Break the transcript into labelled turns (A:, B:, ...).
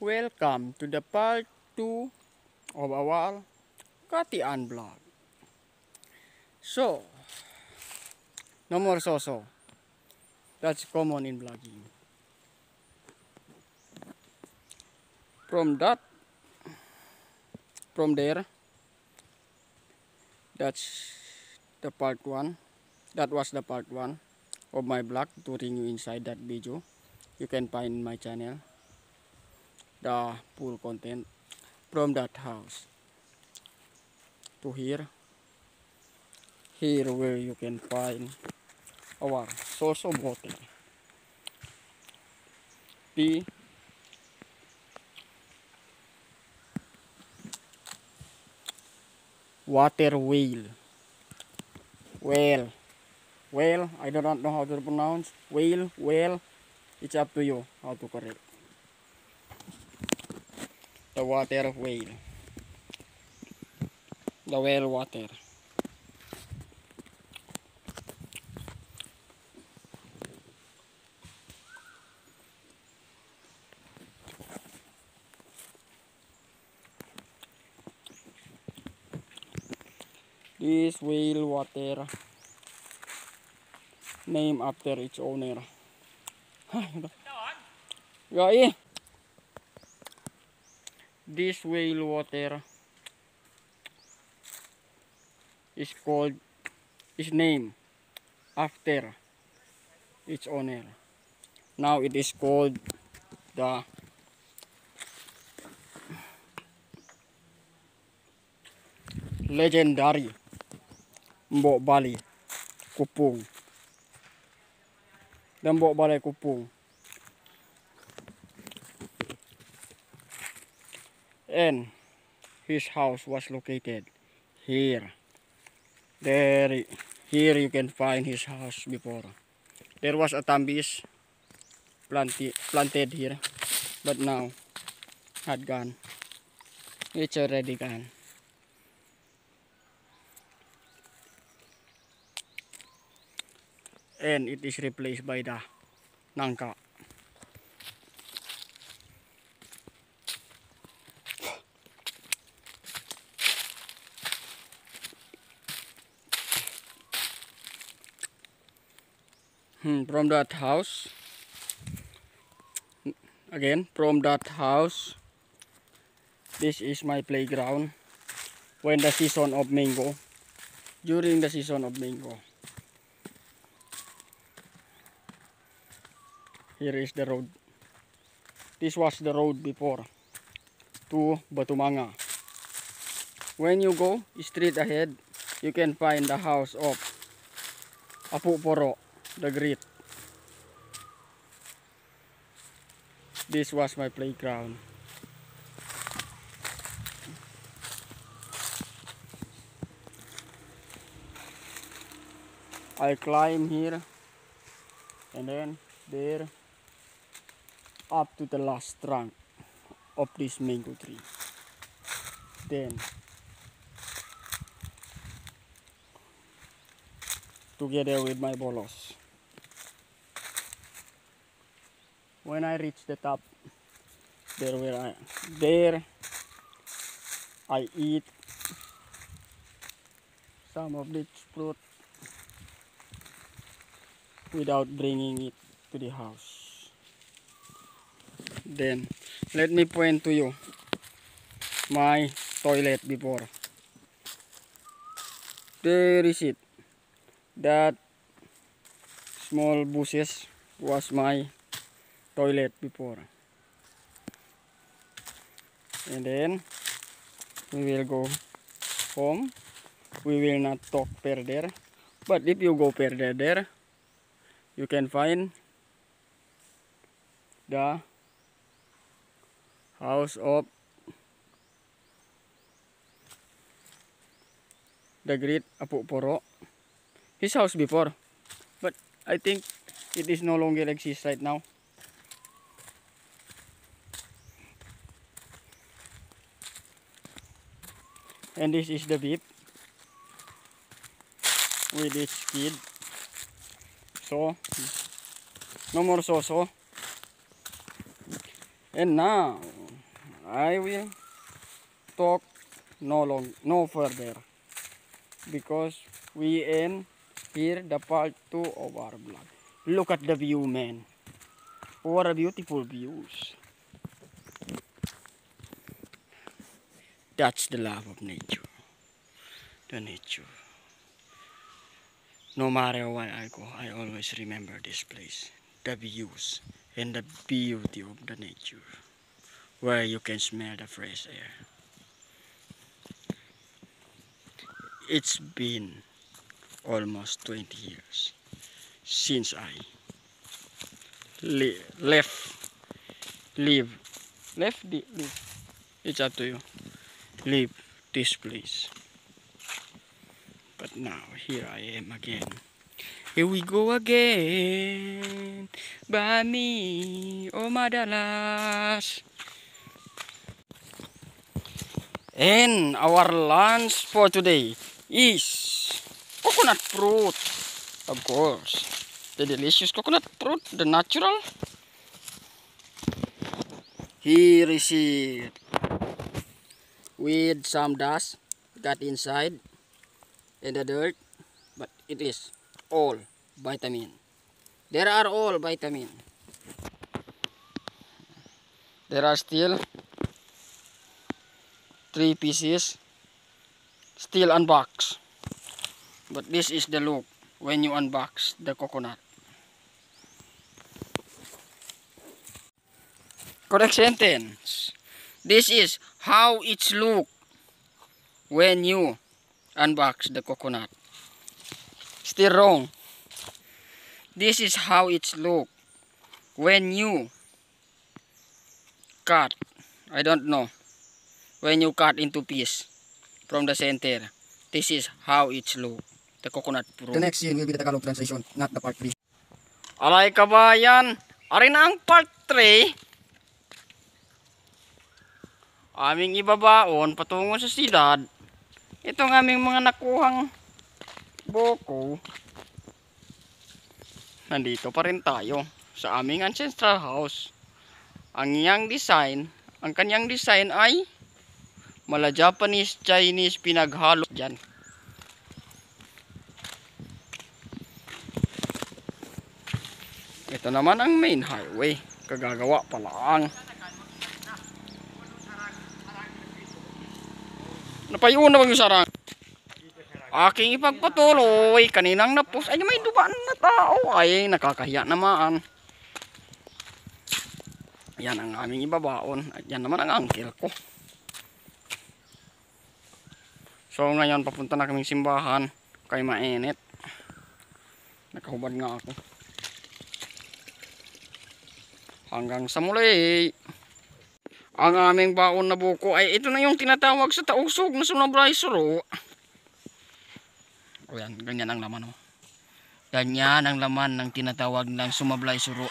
A: Welcome to the part 2 of our Katian vlog. So, no more so. That's common in vlogging. From there, that's the part 1. That was the part 1 of my vlog, touring you inside that video. You can find in my channel the full content from that house to here where you can find our source of water, the water wheel. Well, I do not know how to pronounce well, it's up to you how to correct. The water wheel, the well water. This well water named after its owner. This well water is named after its owner. Now it is called the legendary Mbok Bali Kupung. The Mbok Bali Kupung. And his house was located here. Here you can find his house before. There was a tambis planted here, but now had gone. It's already gone. And it is replaced by the nangka. From that house, this is my playground when the season of mango, during the season of mango. Here is the road. This was the road before to Batumanga. When you go straight ahead, you can find the house of Apu Poro, the Great. This was my playground. I climb here and then there up to the last trunk of this mango tree. Then together with my bolos. When I reach the top, there I eat some of this fruit without bringing it to the house. Then let me point to you my toilet before. There is it. That small bushes was my toilet before. And then we will go home. We will not talk further. But if you go further there, you can find the house of the Great Apu Poro. His house before, but I think it is no longer exists right now. And this is the beep with its kid. So no more so. And now I will talk no further because we end here the part 2 of our vlog. Look at the view, man. What a beautiful views. That's the love of nature. The nature. No matter where I go, I always remember this place. The views and the beauty of the nature. Where you can smell the fresh air. It's been almost 20 years since I leave. It's up to you. Leave this place. But now here I am again. Here we go again. Bami o madalas. And our lunch for today is coconut fruit. Of course. The delicious coconut fruit, the natural. Here is it. With some dust got inside and the dirt, but it is all vitamin. There are all vitamin. There are still 3 pieces still unboxed, but this is the look when you unbox the coconut. Correct sentence. This is how it's look when you unbox the coconut. Still wrong. This is how it's look when you cut. I don't know. When you cut into piece from the center. This is how it's look. The coconut fruit.
B: The next scene will be the Tagalog translation, not the part 3.
A: Alay kabayan. Ari na ang part 3. Aming ibabaon patungo sa siyudad. Itong aming mga nakuhang buko. Nandito pa rin tayo sa aming ancestral house. Ang kanyang design ay mala Japanese, Chinese pinaghalo dyan. Ito naman ang main highway. Kagagawa pa lang. Napayuna bang yung sarang? Aking ipagpatuloy. Kaninang napos. Ay, may dubaan na tao. Ay, nakakahiya naman. Yan ang aming ibabaon. At yan naman ang uncle ko. So, ngayon papunta na kaming simbahan. Kay mainit. Nakahubad nga ako. Hanggang sa muli. Ang aming baon na buko ay ito na yung tinatawag sa tausog na sumablay suro. O yan, ganyan ang laman. Ganyan ang laman ng tinatawag ng sumablay suro.